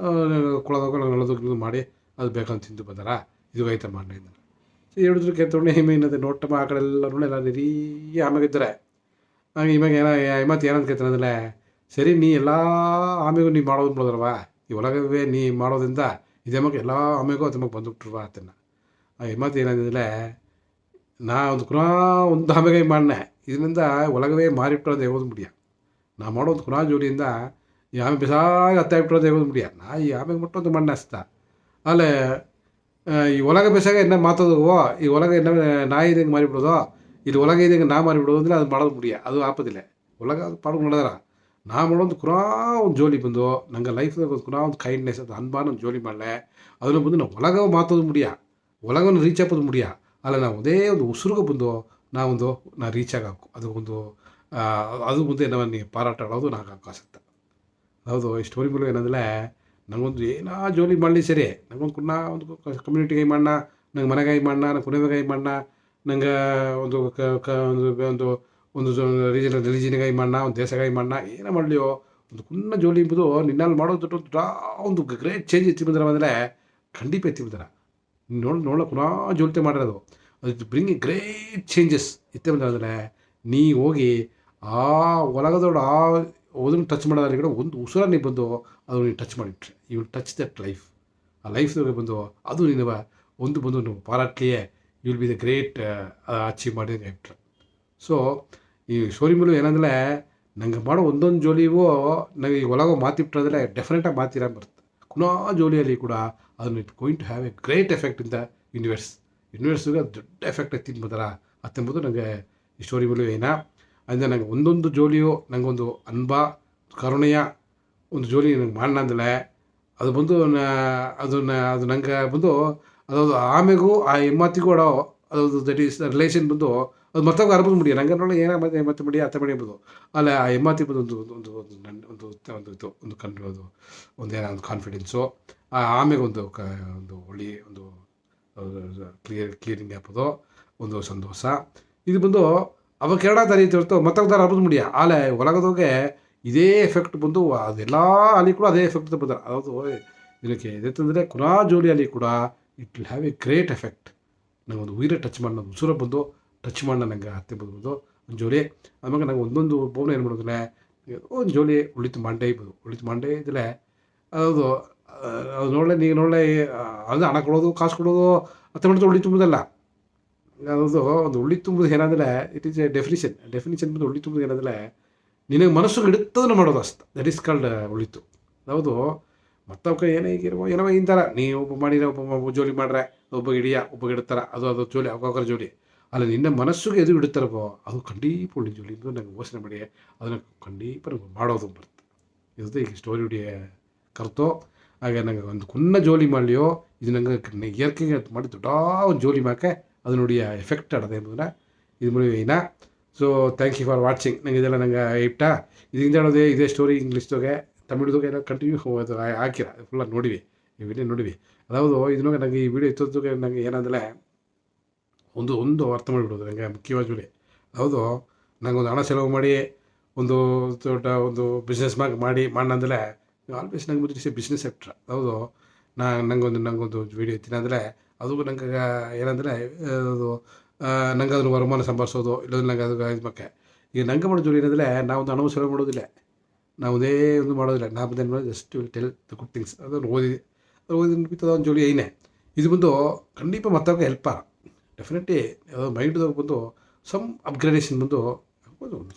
ಕೊಳದೋಗ ನಳದೋಗ ಮಾಡಿ ಅದು ಬೇಕಂತ ತಿಂದು ಬಂದಾರ. ಇದು ಐತೆ ಮಾಡಿ ಹೇಳಿದ್ರು ಕೆತ್ತೊಂಡೆ ಹಿಮೇನದೆ ನೋಟಮ್ಮ ಆ ಕಡೆ ಎಲ್ಲ ನೋಡೆಲ್ಲ ನೀರೀ ಆಮೆಗಿದ್ದಾರೆ. ಹಂಗೆ ಇವಾಗ ಮತ್ತೆ ಏನಂತ ಕೇಳ್ತಾನಂದ್ರೆ ಸರಿ ನೀ ಎಲ್ಲ ಆಮೆಗೂ ನೀ ಮಾಡೋದು ಬಿಡೋದ್ರವ ಈ ಒಳಗವೇ ನೀ ಮಾಡೋದ್ರಿಂದ ಇದೇ ಮಗ ಎಲ್ಲ ಆಮೆಗೂ ಅದು ಮಗ ಬಂದುಬಿಟ್ರವ ಅದನ್ನು. ಆ ಹಿಮ್ಮತ್ತು ಏನಂದ್ರೆ ನಾ ಒಂದು ಕುನಾ ಒಂದು ಆಮೆಗೆ ಮಾಡನೆ ಇದರಿಂದ ಒಳಗವೇ ಮಾರಿಬಿಟ್ಟೋದು ಹೇಗೋದು ಮುಡಿಯ. ನಾ ಮಾಡೋದು ಕುನಾ ಜೋಡಿಯಿಂದ ಈ ಆಮೆ ಬಿಸಾಗಿ ಹತ್ತಾಗಿಬಿಟ್ಟೋದು ಹೇಗೋದು ಮುಡಿಯ. ನಾ ಈ ಆಮೆಗೆ ಮುಟ್ಟೋದು ಮಣ್ಣೆ ಹಸ್ತ ಅಲ್ಲೇ ಈ ಒಳಗೆ ಬೆಸಾಗ ಎನ್ನ ಮಾತೋದು ಈ ಒಳಗೆ ಎನ್ನ ನಾಯಿ ಇದಂಗೆ ಮಾರಿಬಿಡೋದು ಇಲ್ಲಿ ಒಳಗೆ ಇದಂಗೆ ನಾ ಮಾರಿಬಿಡೋದು ಅಂದರೆ ಅದು ಮಾಡೋದು ಮುಡಿಯ. ಅದು ಆಪದಿಲ್ಲ ಒಳಗೆ ಅದು ಪಾಡು ನಡೆದಾರ. ನಾ ಮಾಡೋದು ಕುನಾ ಒಂದು ಜೋಲಿ ಬಂದು ನಂಗೆ ಲೈಫ್ದಾಗ ಒಂದು ಕುನಾ ಒಂದು ಕೈಂಡ್ನೆಸ್ ಅದು ಅನ್ಬಾನ ಒಂದು ಜೋಲಿ ಮಾಡಲೆ ಅದನ್ನು ಬಂದು ನಾವು ಒಳಗೆ ಮಾತೋದು ಮುಡಿಯ, ಒಳಗೊಂದು ರೀಚ್ ಹಾಕೋದು ಮುಡಿಯ. ಅಲ್ಲ ನಾವು ಅದೇ ಒಂದು ಉಸಿರುಗೆ ಬಂದು ನಾ ರೀಚ್ ಆಗಬೇಕು. ಅದು ಒಂದು ಅದು ಮುಂದೆ ನಾವು ಪಾರಾಟ ಆಡೋದು ನಂಗೆ ಆಸಕ್ತ. ಹೌದು ಈ ಸ್ಟೋರಿ ಮೂಲಕ ಏನಂದರೆ ನಂಗೊಂದು ಏನೋ ಜೋಲಿ ಮಾಡಲಿ ಸರಿ ನಂಗೊಂದು ಕುನ್ನ ಒಂದು ಕಮ್ಯುನಿಟಿಗೆ ಮಾಡೋಣ, ನಂಗೆ ಮನೆಗಾಗಿ ಮಾಡೋಣ, ನಂಗೆ ಕುಣಿವೆಗಾಗಿ ಮಾಡೋಣ, ನಂಗೆ ಒಂದು ಒಂದು ಒಂದು ರಿಲಿಜಿನಿಗಾಗಿ ಮಾಡೋಣ, ಒಂದು ದೇಶಗಾಗಿ ಮಾಡೋಣ, ಏನೋ ಮಾಡಲಿಯೋ ಒಂದು ಕುನ್ನ ಜೋಲಿ ಎಂಬುದು ನಿನ್ನಲ್ಲಿ ಮಾಡೋದು ಒಂದು ಗ್ರೇಟ್ ಚೇಂಜ್ ಎತ್ತಿ ಬಂದರೆ ಖಂಡಿತ ಎತ್ತಿ ಬಂದಾರ. ನೋಡೋ ಪುನಃ ಜೋಲಿತೆ ಮಾಡಿರೋದು ಅದು ಬ್ರಿಂಗ್ ಗ್ರೇಟ್ ಚೇಂಜಸ್ ಎತ್ತೆ ಬಂದರೆ ನೀ ಹೋಗಿ ಆ ಒಳಗದೊಡ ಆ ಓದನ್ನು ಟಚ್ ಮಾಡೋದ್ರಲ್ಲಿ ಕೂಡ ಒಂದು ಉಸಿರ ನೀ ಬಂದು ಅದು ನೀನು ಟಚ್ ಮಾಡಿಬಿಟ್ರೆ you will touch that life. ಆ ಲೈಫ್ದಾಗ ಬಂದು ಅದು ನೀನು ಒಂದು ಬಂದು ನೀವು ಪಾರಾಟ್ಲಿಯೇ you will be the great achieve ಮಾಡಿದಂಗೆ ಆಗಿಬಿಟ್ರೆ. ಸೊ ಈ ಸ್ಟೋರಿ ಮೂಲಕ ಏನಂದರೆ ನಂಗೆ ಮಾಡೋ ಒಂದೊಂದು ಜೋಲಿಗೂ ನನಗೆ ಈಗ ಒಳಗೋ ಮಾತಿಬಿಟ್ರೆ ಡೆಫಿನೆಟಾಗಿ ಮಾತಿರ ಬರುತ್ತೆ. ಕುನಾ ಜೋಲಿಯಲ್ಲಿ ಕೂಡ ಅದನ್ನು it going to have a great effect in the ಯೂನಿವರ್ಸ್ಗೆ ಅದು ದೊಡ್ಡ ಎಫೆಕ್ಟ್ ಎತ್ತಿದ್ದು ಬಂದಾರ ಅತ್ತೆಂಬುದು ನನಗೆ ಈ ಸ್ಟೋರಿ ಮೂಲಕ ಅದರಿಂದ ನಂಗೆ ಒಂದೊಂದು ಜೋಲಿಯು ನನಗೊಂದು ಅನ್ಬ ಕರುಣೆಯ ಒಂದು ಜೋಲಿ ನನಗೆ ಮಾಡೋಣ ಅಂದಲೆ ಅದು ಬಂದು ಅದು ನಂಗೆ ಬಂದು ಅದೊಂದು ಆಮೆಗೂ ಆ ಹೆಮ್ಮತ್ತಿಗೂ ಆಡೋ ಅದು ದಟ್ ಈಸ್ ರಿಲೇಷನ್ ಬಂದು ಅದು ಮತ್ತೊಬ್ಬ ಅರ್ಬೋದು ಮುಡಿಯ ನಂಗೆ ನೋಡಿ ಏನೋ ಮತ್ತೆ ಮುಡಿಯ ಅತ್ತೆ ಮಡಿ ಎಂಬುದು ಅಲ್ಲ ಆ ಹೆಮ್ಮತಿ ಬಂದು ಒಂದು ಒಂದು ಒಂದು ಒಂದು ಕಂಡು ಒಂದು ಏನೋ ಒಂದು ಕಾನ್ಫಿಡೆನ್ಸು ಆ ಆಮೆಗೆ ಒಂದು ಒಂದು ಒಳ್ಳೆಯ ಒಂದು ಕ್ಲಿಯರಿಂಗ್ ಹಾಕೋದು ಒಂದು ಸಂತೋಷ ಇದು ಬಂದು ಅವಾಗ ಕೆರಡ ತರೀತಿ ಹೊರತು ಮತ್ತೊಂದು ಅರ್ಬೋದು ಮುಡಿಯ ಆಲೆ ಒಳಗದೋಗೆ ಇದೇ ಎಫೆಕ್ಟ್ ಬಂದು ಅದೆಲ್ಲ ಅಲ್ಲಿ ಕೂಡ ಅದೇ ಎಫೆಕ್ಟ್ ಬಂದ ಅದು ಇದಕ್ಕೆ ಇದೆಂತಂದರೆ ಕುನಾ ಜೋಲಿಯಲ್ಲಿ ಕೂಡ it will have a great effect. ನಂಗೆ ಒಂದು ಉಯಿರೇ ಟಚ್ ಮಾಡೋದು ಉಸಿರ ಬಂದು ಟಚ್ ಮಾಡೋಣ ನಂಗೆ ಹತ್ತೆ ಬಂದು ಒಂದು ಜೋಲಿ ಆಮೇಲೆ ನಂಗೆ ಒಂದೊಂದು ಬೋನ ಏನು ಮಾಡೋದಿಲ್ಲ ಒಂದು ಜೋಲಿ ಉಳಿತು ಮಂಡೇ ಇಬೋದು ಉಳಿತು ಮಂಡೇ ಇದ್ದರೆ ಅದು ಅದು ನೋಡಲೆ ನೀವು ನೋಡಲೆ ಅದು ಹಣ ಕೊಡೋದು ಕಾಸು ಕೊಡೋದು ಹತ್ತೆ ಮಾಡಿದ್ರೆ ಉಳಿ ತುಂಬೋದಲ್ಲ ಅದು ಒಂದು ಉಳ್ಳಿ ತುಂಬೋದು ಏನಂದರೆ ಇಟ್ ಈಸ್ ಎ ಡೆಫಿನಿಷನ್ ಬಂದು ಉಳ್ಳಿ ತುಂಬೋದು ಏನಂದರೆ ನಿನಗೆ ಮನಸ್ಸಿಗೆ ಹಿಡಿತದನ್ನು ಮಾಡೋದು ಅಷ್ಟು ದಟ್ ಈಸ್ ಕಾಲ್ಡ್ ಉಳಿತು. ಹೌದು ಮತ್ತೊಬ್ಬ ಏನೇ ಈಗಿರುವ ಏನೋ ಇಂಥರ ನೀವು ಒಬ್ಬ ಮಾಡಿರೋ ಒಬ್ಬ ಜೋಲಿ ಮಾಡ್ರೆ ಒಬ್ಬ ಹಿಡಿಯ ಒಬ್ಬ ಇಡ್ತಾರ ಅದು ಜೋಲಿ ಅವಕಾಶ ಜೋಲಿ ಅಲ್ಲ ನಿನ್ನ ಮನಸ್ಸಿಗೆ ಎದು ಇಡುತ್ತಾರಪ್ಪ ಅದು ಖಂಡೀಪ ಉಳ್ಳಿ ಜೋಲಿ ಎಂದು ನಂಗೆ ಯೋಚನೆ ಮಾಡಿ ಅದನ್ನು ಖಂಡೀಪ ಮಾಡೋದು ಬರುತ್ತೆ. ಇದು ಈಗ ಸ್ಟೋರಿ ಹುಡಿಯ ಕರ್ತೋ ಹಾಗೆ ನಂಗೆ ಒಂದು ಕುನ್ನ ಜೋಲಿ ಮಾಡಲಿಯೋ ಇದು ನಂಗೆ ಏರ್ಕಿಗೆ ಮಾಡಿ ದೊಡ್ಡ ಒಂದು ಜೋಲಿ ಮಾಕೆ ಅದು ನೋಡಿ ಎಫೆಕ್ಟ್ ಆಡೋದು ಎಂಬುದನ್ನ ಇದು ಮಾಡಿ ಏನ. So thank you for watching. ನಂಗೆ ಇದೆಲ್ಲ ನಂಗೆ ಇಟ್ಟ ಇದರಿಂದ ಹೇಳೋದೇ ಇದೇ ಸ್ಟೋರಿ ಇಂಗ್ಲೀಷ್ದಾಗೆ ತಮಿಳ್ದಾಗೆ ಎಲ್ಲ ಕಂಟಿನ್ಯೂ ಅದು ಹಾಕಿರ ಫುಲ್ಲ ನೋಡಿವಿ ಈ ವಿಡಿಯೋ ನೋಡಿವಿ. ಅದಾವುದು ಇದನ್ನ ನನಗೆ ಈ ವಿಡಿಯೋ ಇತ್ತೊತ್ತಿಗೆ ನನಗೆ ಏನಂದರೆ ಒಂದು ಅರ್ಥ ಮಾಡಿಬಿಡೋದು ನನಗೆ ಮುಖ್ಯವಾಗಿ ಜೋಲಿ. ಹೌದು ನಂಗೆ ಒಂದು ಹಣ ಸೆಲವು ಮಾಡಿ ಒಂದು ದೊಡ್ಡ ಒಂದು ಬಿಸ್ನೆಸ್ ಮಾಡಿ ಮಾಡಂದರೆ ಆಲ್ವೇಸ್ ನಂಗೆ ಮುಂದೆ ಬಿಸ್ನೆಸ್ ಸೆಕ್ಟ್ರ್. ಹೌದು ನಂಗೊಂದು ವಿಡಿಯೋ ಇತ್ತೀನಿ ಅಂದರೆ ಅದು ನಂಗೆ ಏನಂದರೆ ಅದು ನಂಗೆ ಅದನ್ನು ವರಮಾನ ಸಂಪಾದಿಸೋದು ಇಲ್ಲದ್ರೆ ನಂಗೆ ಅದು ಇದಕ್ಕೆ ಈಗ ನಂಗೆ ಮಾಡೋ ಜೋಲಿ ಏನಂದರೆ ನಾವೊಂದು ಅನವಸರ ಮಾಡೋದಿಲ್ಲ, ಯಾವುದೇ ಒಂದು ಮಾಡೋದಿಲ್ಲ. ನಾವೇನು ಮಾಡೋದು just will tell the good things. ಅದನ್ನು ಓದಿದ ಒಂದು ಜೋಲಿ ಐನೇ ಇದು ಬಂದು ಖಂಡಿತ ಮತ್ತವ್ರಿಗೆ ಹೆಲ್ಪ್ ಡೆಫಿನೆಟ್ಲಿ. ಮೈಂಡ್ದಾಗ ಬಂದು ಸಮ್ ಅಪ್ಗ್ರೇಡೇಷನ್ ಬಂದು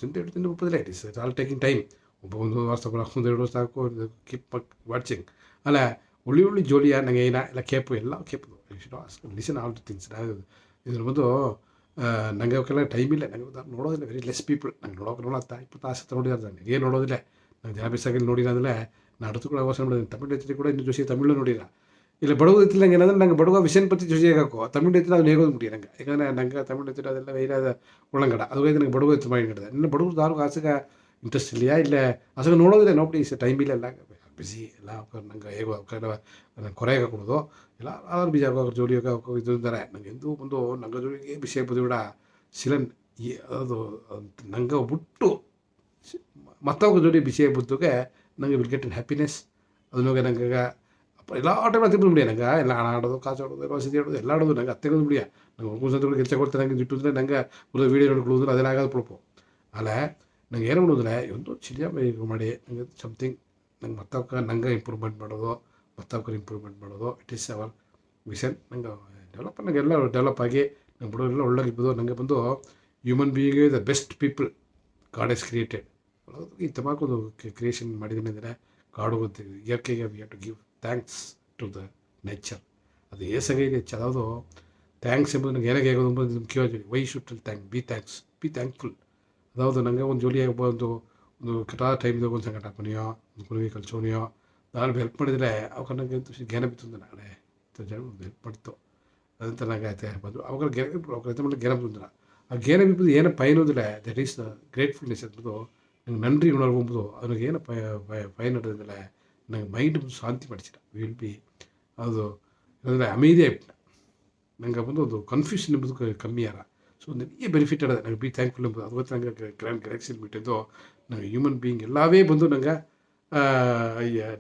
ಚಿಂತೆ ಹಿಡ್ತೀನಿ ಒಪ್ಪೋದಿಲ್ಲ. It is all taking time. ಒಂದು ವರ್ಷ ಒಂದು 2 ವರ್ಷ ಸಾಕು ಕೀಪ್ ವಾಚಿಂಗ್ ಅಲ್ಲ. ಒಳ್ಳೆ ಜೋಲಿಯ ನಂಗೆ ಎಲ್ಲ ಕೇಪು ಎಲ್ಲ Kepu listen all the things. ಇದ್ರ ಬಂದು ನಂಗೆ ಅವಕ್ಕೆಲ್ಲ ಟೈಮ್ ಇಲ್ಲ. ನಂಗೆ ನೋಡೋದಿಲ್ಲ, ವೆರಿ ಲೆಸ್ ಪೀಪಲ್. ನಂಗೆ ನೋಡೋಕೆ 20 ಆಸೆ ನೋಡಿದಾರೆ. ನಾನು ಏನು ನೋಡೋದಿಲ್ಲ. ನಂಗೆ ಜಾಬಿಸಾಗಿ ನೋಡಿರೋದಿಲ್ಲ. ನಾನು ಅಡುತ್ತು ಕೂಡ ಅವಕಾಶ ನೋಡಿದ್ದೀನಿ. ತಮಿಳು ರೈತರಿಗೆ ಕೂಡ ಇನ್ನು ಜೋಶಿ ತಮಿಳು ನೋಡಿಲ್ಲ. ಇಲ್ಲ ಬಡವ ರೈತಿಲ್ಲ. ನಂಗೆ ಏನಂದ್ರೆ ನಂಗೆ ಬಡವ ವಿಷಯಪತಿ ಜೋಶಿ ಹಾಕೋ ತಮಿಳು ರೈತಿಲ್ಲ ಅದು ಹೇಗೋದು ಮುಟ್ಟಿ ನಂಗೆ. ಯಾಕಂದರೆ ನಂಗೆ ತಮಿಳು ರೈತಿಲ್ಲ ಅದೆಲ್ಲ ವೈರಾದ ಒಳಗಡ ಅದು ನಂಗೆ ಬಡವ ರೈತ ಮಾಡಿ ಹಿಡಿದೆ. ಇನ್ನು ಬಡವರು ದಾರು ಆಸೆಗೆ ಇಂಟ್ರೆಸ್ಟ್ ಇಲ್ಲ. ಇಲ್ಲ ಆಸೆಗೆ ನೋಡೋದಿಲ್ಲ. ನೋಡಿ ಟೈಮ್ ಇಲ್ಲ, ಎಲ್ಲ ಬಿಸಿ ಎಲ್ಲ. ನಂಗೆ ಹೇಗೋ ನಂಗೆ ಕೊರೆಗೆ ಕೊಡೋದು ಎಲ್ಲ ಆದ್ರೂ ಬೀಜ ಆಗೋರು ಜೋಲಿ ಹೋಗೋ ಇದು ಇದ್ದಾರೆ. ನಂಗೆ ಎಂದೂ ಬಂದು ನಂಗೆ ಜೋಲಿಗೆ ಬಿಸಿ ಆಗ್ಬೋದು ಬಿಡ ಸಿಲನ್ ಅದು ನಂಗೆ ಬಿಟ್ಟು ಮತ್ತೊಬ್ಬ ಜೋಡಿ ಬಿಸಿ ಆಗ್ಬಿದ್ದಕ್ಕೆ ನಂಗೆ ವಿಲ್ ಗೆಟ್ ಇನ್ ಹ್ಯಾಪಿನೆಸ್. ಅದನ್ನೋಗಿ ನಂಗೆ ಎಲ್ಲ ಟೈಮ್ ತಿಂದು ಬಿಡಿಯ ನಂಗೆ ಎಲ್ಲ ಹಣ ಆಡೋದು, ಕಾಸು ಆಡೋದು, ಎಲ್ಲ ವಸತಿ ಆಡೋದು, ಎಲ್ಲ ಆಡೋದು. ನಂಗೆ ಅತ್ತೆಗೋದು ಬಿಡಿಯ ನಂಗೆ ಒಬ್ಬರು ಕೆಲಸ ಕೊಡ್ತಾರೆ. ನಂಗೆ ಜಿಟ್ಟಿದ್ರೆ ನಂಗೆ ಒಂದು ವೀಡಿಯೋ ನೋಡ್ಕೊಳ್ಳೋದು ಅದೆಲ್ಲ ಆಗೋದು ಪುಳಪು ಅಲ್ಲ. ನಂಗೆ ಏನು ಮಾಡೋದ್ರೆ ಒಂದು ಚಿಡಿಯ ಮಾಡಿ ನಂಗೆ ಸಮಥಿಂಗ್ ನಂಗೆ ಮತ್ತೊಬ್ಬ ನಂಗೆ ಇಂಪ್ರೂವ್ಮೆಂಟ್ ಮಾಡೋದು, ಮತ್ತೊಬ್ಬರು ಇಂಪ್ರೂವ್ಮೆಂಟ್ ಮಾಡೋದು. It is our vision. ನಂಗೆ ನಂಗೆಲ್ಲ ಡೆವಲಪ್ ಆಗಿ ನಂಗೆ ಬಿಡೋರೆಲ್ಲ ಒಳ್ಳಾಗಿರ್ಬೋದು. ನನಗೆ ಬಂದು human being the best people God is created. ಈ ತಮಾಕೊಂದು ಕ್ರಿಯೇಷನ್ ಮಾಡಿದ್ದೀನಿ ಅಂದರೆ ಗಾಡು ಗೊತ್ತಿದೆ. ಇಯರ್ಕೆಗೆ we have to give thanks to the nature. ಅದು ಏಸಾಗೆ ಯಾವುದೋ ಥ್ಯಾಂಕ್ಸ್ ಎಂಬುದು ನಂಗೆ ಏನಾಗೆ ಆಗೋದು ಅಂಬುದು ಮುಖ್ಯವಾಗಿ. Why should tell be thankful. ಅದಾವುದು ನಂಗೆ ಒಂದು ಜೋಲಿ ಒಂದು ಕೆಟ್ಟ ಟೈಮ್ದಾಗ ಒಂದು ಸಂಕಟ ಹಾಕೋನಿಯೋ ಒಂದು ಕುರುವಿ ಕಲ್ಸೋನಿಯೋ ನಾನು ಹೆಲ್ಪ್ ಮಾಡಿದರೆ ಅವಾಗ ನನಗೆ ಜ್ಞಾನ ಬಿತ್ತು ನಾಳೆ ಜನ ಹೆಲ್ಪ್ ಮಾಡ್ತು ಅದಂತ ನಂಗೆ ಆಯ್ತು ಬಂದು ಅವಾಗ ರೈತ ಮಾಡಿ ಜ್ಞಾನ ಬಿತ್ತಿಲ್ಲ. ಆ ಜ್ಞಾನ ಬಿದ್ದು ಏನು ಪೈನೋದಿಲ್ಲ. ದಟ್ ಈಸ್ ದ ಗ್ರೇಟ್ಫುಲ್ನೆಸ್ ಅನ್ನೋದು ನಂಗೆ ನನ್ರಿ ಉಣರ್ಬೋದು. ಅವ್ನಿಗೆ ಏನು ಪೈ ನಡೆದಿಲ್ಲ. ನಂಗೆ ಮೈಂಡ್ ಶಾಂತಿ ಮಾಡಿಸಿರ ವಿಲ್ ಬಿ ಅದು ಅಂದರೆ ಅಮೇದಿ ಆಯ್ತು. ನಂಗೆ ಬಂದು ಒಂದು ಕನ್ಫ್ಯೂಷನ್ ಎಂಬುದು ಕಮ್ಮಿ ಯಾರ. ಸೊ ನನಗೆ ಬೆನಿಫಿಟ್ ಅದ. ನಂಗೆ ಬಿ ಥ್ಯಾಂಕ್ಫುಲ್ ಎಂಬುದು ಅದು ಗೊತ್ತು. ನಂಗೆ ಗ್ರ್ಯಾಂಡ್ ಗ್ಯಾಲಕ್ಸಿ ಬಿಟ್ಟಿದ್ದು ನಂಗೆ ಹ್ಯೂಮನ್ ಬೀಯಿಂಗ್ ಎಲ್ಲವೇ ಬಂದು ನಂಗೆ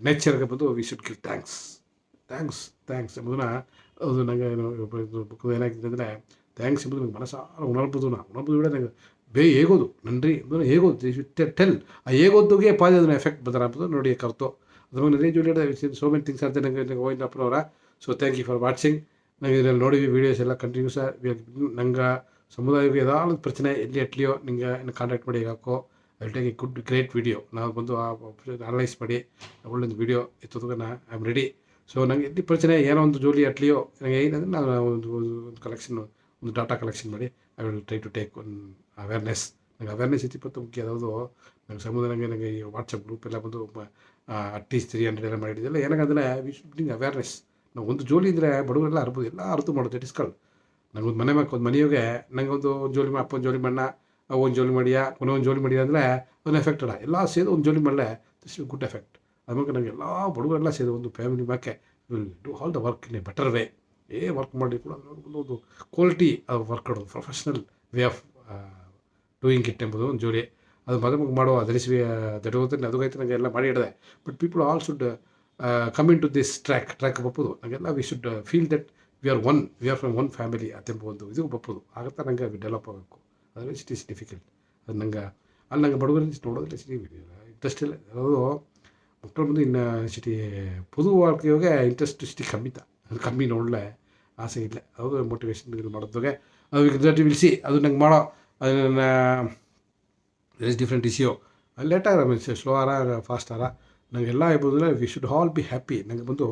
ನೇಚರ್ಗೆ ಬಂದು ವಿ ಶುಡ್ ಗಿವ್ ಥ್ಯಾಂಕ್ಸ್ ಎಂಬುದನ್ನ ಅದು ನಂಗೆ ಬುಕ್ ಏನಾಗಿದೆ ಅಂದರೆ ಥ್ಯಾಂಕ್ಸ್ ಎಂಬುದು ನಂಗೆ ಮನಸ್ಸಾರ ಉಣರ್ಬೋದು ಬಿಡ ನಂಗೆ ಹೇಗೋದು ನನ್ರಿ ಎಂಬುದನ್ನು ಹೇಗೋದು ಟೆಲ್ ಆ ಹೇಗೋದಿಗೆ ಪಾದಿ ಅದನ್ನು ಎಫೆಕ್ಟ್ ಬಂದಾರ ಅಂಬೋದು ನೋಡಿ ಕರ್ತು ಅದ್ರ ನನಗೆ ಜೋಲಿ ಸೋ ಮೆನಿ ಥಿಂಗ್ಸ್ ಅಂತ ನಂಗೆ ಗೋವಿಂದಪ್ಪನವರ. So thank you for watching. ನಂಗೆ ಇದರಲ್ಲಿ ನೋಡಿದ್ವಿ ವೀಡಿಯೋಸ್ ಎಲ್ಲ ಕಂಟಿನ್ಯೂಸ್ ನಂಗೆ ಸಮುದಾಯಕ್ಕೆ ಯಾವುದಾದ್ರು ಪ್ರಚನೆ ಎಲ್ಲಿ ಎಟ್ಲಿಯೋ ನಿಂಗೆ ಕಾಂಟ್ಯಾಕ್ಟ್ ಮಾಡಿ ಹಾಕೋ. I will take a great video. ನಾವು ಬಂದು ಅನಲೈಸ್ ಮಾಡಿ ಒಳ್ಳೊಂದು ವೀಡಿಯೋ ಎತ್ತೋದಕ್ಕೆ ಐ ಆಮ್ ರೆಡಿ. ಸೊ ನಂಗೆ ಎಲ್ಲಿ ಪ್ರಚನೆ ಏನೋ ಒಂದು ಜೋಲಿ ಅಟ್ಲಿಯೋ ನನಗೆ ಏನಂದರೆ ನಾನು ಒಂದು ಕಲೆಕ್ಷನ್ ಒಂದು ಡಾಟಾ ಕಲೆಕ್ಷನ್ ಮಾಡಿ I will try to take one awareness. ನಂಗೆ ಅವೇರ್ನೆಸ್ ಇತ್ತು ಮುಖ್ಯ. ಯಾವುದು ನಂಗೆ ಸಮುದಾಯ ನನಗೆ ಈ ವಾಟ್ಸಪ್ ಗ್ರೂಪ್ ಎಲ್ಲ ಬಂದು ಅಟ್ಲೀಸ್ಟ್ 300 ಎಲ್ಲ ಮಾಡಿದ್ದೆಲ್ಲ ಏನಾಗಂದರೆ ವಿ ಶುಡ್ ಬ್ರಿಂಗ್ ಅವೇರ್ನೆಸ್. ನಾವು ಒಂದು ಜೋಲಿ ಇದ್ದರೆ ಬಡವರೆಲ್ಲ ಅರ್ಬೋದು ಎಲ್ಲ ಅರ್ಥ ಮಾಡೋದು. ಇಟ್ ಇಸ್ ಕಾಲ್ಡ್ ನಂಗೆ ಒಂದು ಒಂದು ಮನೆಯೋಗೆ ನಂಗೆ ಒಂದು ಜೋಲಿ ಅಪ್ಪ ಒಂದು ಜೋಲಿ ಮಣ್ಣ ಒಂದು ಜೋಲಿ ಮಾಡಿಯಾ ಒಂದು ಜೋಲಿ ಮಾಡಿಯಾ ಅಂದರೆ ಒಂದು ಎಫೆಕ್ಟ್ ಅಲ್ಲ. ಎಲ್ಲ ಸೇರಿ ಒಂದು ಜೋಲಿ ಮಾಡಲೆ ದಿಸ್ ಇಸ್ ಗುಡ್ ಎಫೆಕ್ಟ್. ಅದಕ್ಕೆ ನನಗೆ ಎಲ್ಲ ಬಡವರೆಲ್ಲ ಸೇರಿ ಒಂದು ಫ್ಯಾಮಿಲಿ ಬ್ಯಾಕೆ will do all the work in a better way. Work ಮಾಡಿ ಕೂಡ ಒಂದು ಕ್ವಾಲಿಟಿ ವರ್ಕ್ ಮಾಡೋದು professional way of doing it ಎಂಬುದು ಒಂದು ಜೋಲಿ. ಅದು ಮದುವೆ ಮಾಡುವ ಧರಿಸಿ ದಡೋದ್ರೆ ಅದಕ್ಕೈತೆ ನನಗೆ ಎಲ್ಲ ಮಾಡಿ ಹಿಡಿದೆ. But people all should come in to this track ಬಪ್ಪದು. ನನಗೆಲ್ಲ we should feel that we are from one family ಅತ್ತೆಂಬ ಒಂದು ಇದು ಬಪ್ಪದು. ಆಗುತ್ತಾ ನಂಗೆ ಡೆವಲಪ್ ಆಗಬೇಕು. ಅದರಲ್ಲಿ ಇಟ್ ಈಸ್ ಡಿಫಿಕಲ್ಟ್. ಅದು ನಂಗೆ ಅಲ್ಲಿ ನಂಗೆ ಬಡವರಲ್ಲಿ ನೋಡೋದಿಲ್ಲ ಸಿಟಿ ಇಂಟ್ರೆಸ್ಟ್ ಇಲ್ಲ. ಅದು ಮಕ್ಕಳು ಬಂದು ಇನ್ನು ಸಿಟಿ ಪುದು வாழ்க்கையோಗೆ ಇಂಟ್ರೆಸ್ಟ್ ಸಿಟಿ ಕಮ್ಮಿ ನೋಡಲೆ ಆಸೆ ಇಲ್ಲ. ಅದು ಮೋಟಿವೇಶನ್ ಇದು ಮಾಡೋದಾಗೆ ಅದು ವಿಲ್ ಸಿ ಅದು ನಂಗೆ ಮಾಡೋ ಅದನ್ನು ದರ್ ಇಸ್ ಡಿಫ್ರೆಂಟ್ ಇಶ್ಯೂ. ಲೇಟಾಗ ಮೀನ್ಸ್ ಸ್ಲೋ ಆರ ಫಾಸ್ಟ್ ಆರ ನನಗೆಲ್ಲ ಆಗ್ಬೋದಿಲ್ಲ. We should all be happy. ನನಗೆ ಬಂದು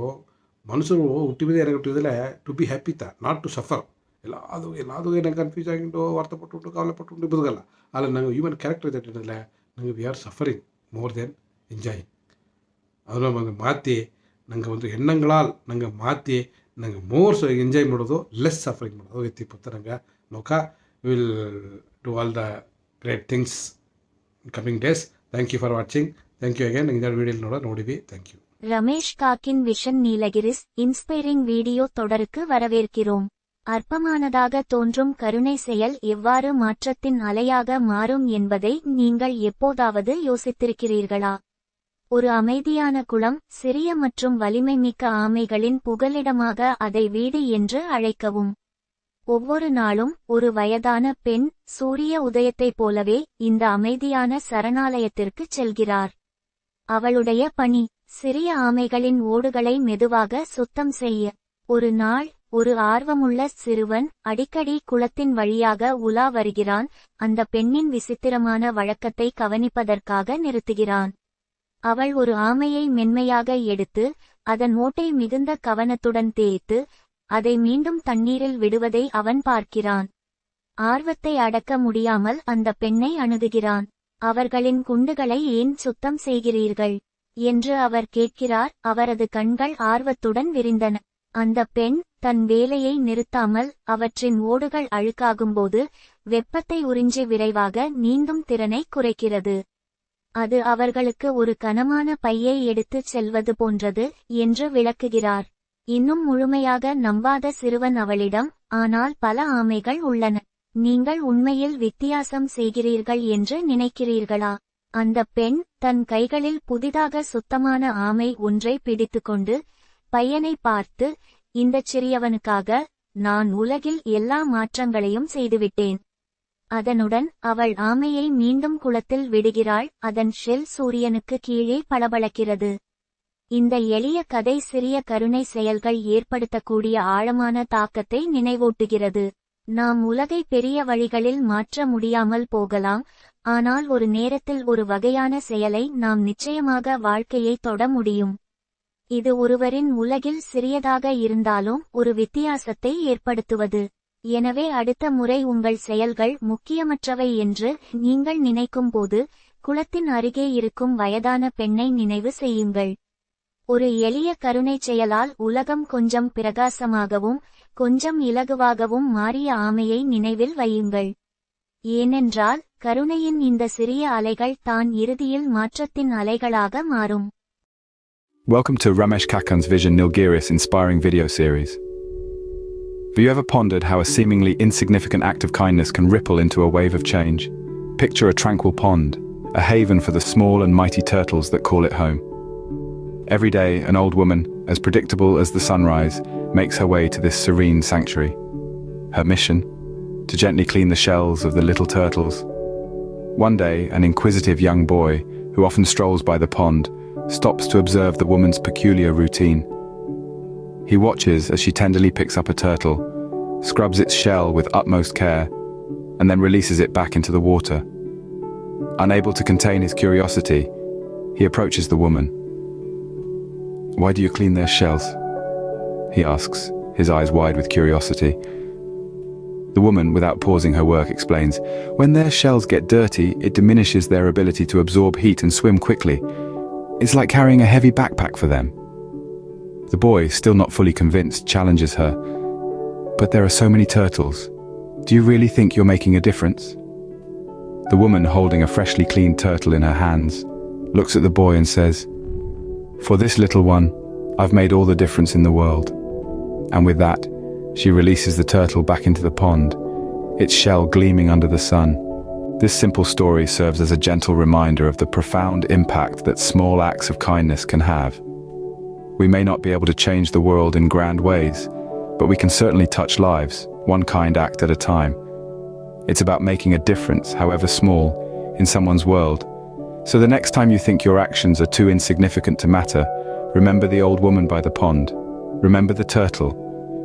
ಮನುಷ್ಯರು ಹುಟ್ಟಿಬಿದೆ ಏನಾಗ ಹುಟ್ಟಿದ್ರೆ to be happy not to suffer. ಎಲ್ಲದು ನಂಗೆ ಕನ್ಫ್ಯೂಸ್ ಆಗಿಂಟು ವಾರ್ತೆಪಟ್ಟು ಕಾವಲೆ ಪಟ್ಟು ಬದುಕಲ್ಲ. ಅಲ್ಲ ನಂಗೆ ಹ್ಯೂಮನ್ ಕ್ಯಾರೆಕ್ಟರ್ ಇದೆ ಇಟ್ಟಿರಲ್ಲ. ನನಗೆ we are suffering more than enjoying. ಅದನ್ನ ಒಂದು ಮಾತಿ ನಂಗೆ ಒಂದು ಹೆಣ್ಣಂಗಳಾಲ್ ನಂಗೆ ಮಾತಿ ನಂಗೆ ಮೋರ್ ಎಂಜಾಯ್ ಮಾಡೋದು ಲೆಸ್ ಸಫರಿಂಗ್ ಮಾಡೋದು ಅದು ಎತ್ತಿಪ್ಪತ್ತ ನಂಗೆ ನೌಕ will do all the great things in coming days. Thank you for watching. Thank you again. இந்த வீடியோல ನೋಡಿವಿ. Thank you. ரமேஷ் காக்கின் விஷன் நீலகிரிஸ் இன்ஸ்பைரிங் வீடியோ தொடருக்கு வரவேற்கிறோம். அற்பமானதாக தோன்றும் கருணை செயல் எவ்வாறு மாற்றத்தின் அலையாக மாறும் என்பதை நீங்கள் எப்போதாவது யோசித்திருக்கிறீர்களா? ஒரு அமைதியான குளம், சிறிய மற்றும் வலிமைமிக்க ஆமைகளின் புகலிடமாக அதை வீடு என்று அழைக்கவும். ஒவ்வொரு நாளும் ஒரு வயதான பெண் சூரிய உதயத்தைப் போலவே இந்த அமைதியான சரணாலயத்திற்குச் செல்கிறார். அவளுடைய பணி சிறிய ஆமைகளின் ஓடுகளை மெதுவாக சுத்தம் செய்ய. ஒரு நாள் ஒரு ஆர்வமுள்ள சிறுவன் அடிக்கடி குளத்தின் வழியாக உலா வருகிறான். அந்த பெண்ணின் விசித்திரமான வழக்கத்தை கவனிப்பதற்காக நிறுத்துகிறான். அவள் ஒரு ஆமையை மென்மையாக எடுத்து அதன் ஓட்டை மிகுந்த கவனத்துடன் தேய்த்து அதை மீண்டும் தண்ணீரில் விடுவதை அவன் பார்க்கிறான். ஆர்வத்தை அடக்க முடியாமல் அந்த பெண்ணை அணுகுகிறான். அவர்களின் குண்டுகளை ஏன் சுத்தம் செய்கிறீர்கள் என்று அவர் கேட்கிறார். அவரது கண்கள் ஆர்வத்துடன் விரிந்தன. அந்த பெண் தன் வேலையை நிறுத்தாமல் அவற்றின் ஓடுகள் அழுக்காகும்போது வெப்பத்தை உறிஞ்சி விரைவாக நீந்தும் திறனை குறைக்கிறது. அது அவர்களுக்கு ஒரு கனமான பையை எடுத்துச் செல்வது போன்றது என்று விளக்குகிறார். இன்னும் முழுமையாக நம்பாத சிறுவன் அவளிடம், ஆனால் பல ஆமைகள் உள்ளன. நீங்கள் உண்மையில் வித்தியாசம் செய்கிறீர்கள் என்று நினைக்கிறீர்களா? அந்த பெண் தன் கைகளில் புதிதாக சுத்தமான ஆமை ஒன்றை பிடித்துக்கொண்டு பையனை பார்த்து, இந்தச் சிறியவனுக்காக நான் உலகில் எல்லா மாற்றங்களையும் செய்துவிட்டேன். அதனுடன் அவள் ஆமையை மீண்டும் குளத்தில் விடுகிறாள். அதன் ஷெல் சூரியனுக்கு கீழே பளபளக்கிறது. இந்த எளிய கதை சிறிய கருணை செயல்கள் ஏற்படுத்தக்கூடிய ஆழமான தாக்கத்தை நினைவூட்டுகிறது. நாம் உலகை பெரிய வழிகளில் மாற்ற முடியாமல் போகலாம், ஆனால் ஒரு நேரத்தில் ஒரு வகையான செயலை நாம் நிச்சயமாக வாழ்க்கையை தொட முடியும். இது ஒருவரின் உலகில் சிறியதாக இருந்தாலும் ஒரு வித்தியாசத்தை ஏற்படுத்துவது. எனவே அடுத்த முறை உங்கள் செயல்கள் முக்கியமற்றவை என்று நீங்கள் நினைக்கும்போது குளத்தின் அருகே இருக்கும் வயதான பெண்ணை நினைவு செய்யுங்கள். ஒரு எளிய கருணைச் செயலால் உலகம் கொஞ்சம் பிரகாசமாகவும் கொஞ்சம் இலகுவாகவும் மாறிய ஆமையை நினைவில் வையுங்கள். ஏனென்றால் கருணையின் இந்த சிறிய அலைகள் தான் இறுதியில் மாற்றத்தின் அலைகளாக மாறும். Welcome to Ramesh Kakan's Vision Nilgiris inspiring video series. Have you ever pondered how a seemingly insignificant act of kindness can ripple into a wave of change? Picture a tranquil pond, a haven for the small and mighty turtles that call it home. Every day, an old woman, as predictable as the sunrise, makes her way to this serene sanctuary. Her mission? To gently clean the shells of the little turtles. One day, an inquisitive young boy, who often strolls by the pond, stops to observe the woman's peculiar routine. He watches as she tenderly picks up a turtle, scrubs its shell with utmost care, and then releases it back into the water. Unable to contain his curiosity, he approaches the woman. "Why do you clean their shells?" he asks, his eyes wide with curiosity. The woman, without pausing her work, explains, "When their shells get dirty, it diminishes their ability to absorb heat and swim quickly. It's like carrying a heavy backpack for them." The boy, still not fully convinced, challenges her. "But there are so many turtles. Do you really think you're making a difference?" The woman, holding a freshly cleaned turtle in her hands, looks at the boy and says, "For this little one, I've made all the difference in the world." And with that, she releases the turtle back into the pond, its shell gleaming under the sun. This simple story serves as a gentle reminder of the profound impact that small acts of kindness can have. We may not be able to change the world in grand ways, but we can certainly touch lives, one kind act at a time. It's about making a difference, however small, in someone's world. So the next time you think your actions are too insignificant to matter, remember the old woman by the pond. Remember the turtle,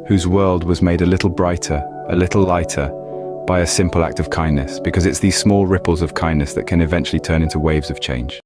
whose world was made a little brighter, a little lighter, by a simple act of kindness, because it's these small ripples of kindness that can eventually turn into waves of change.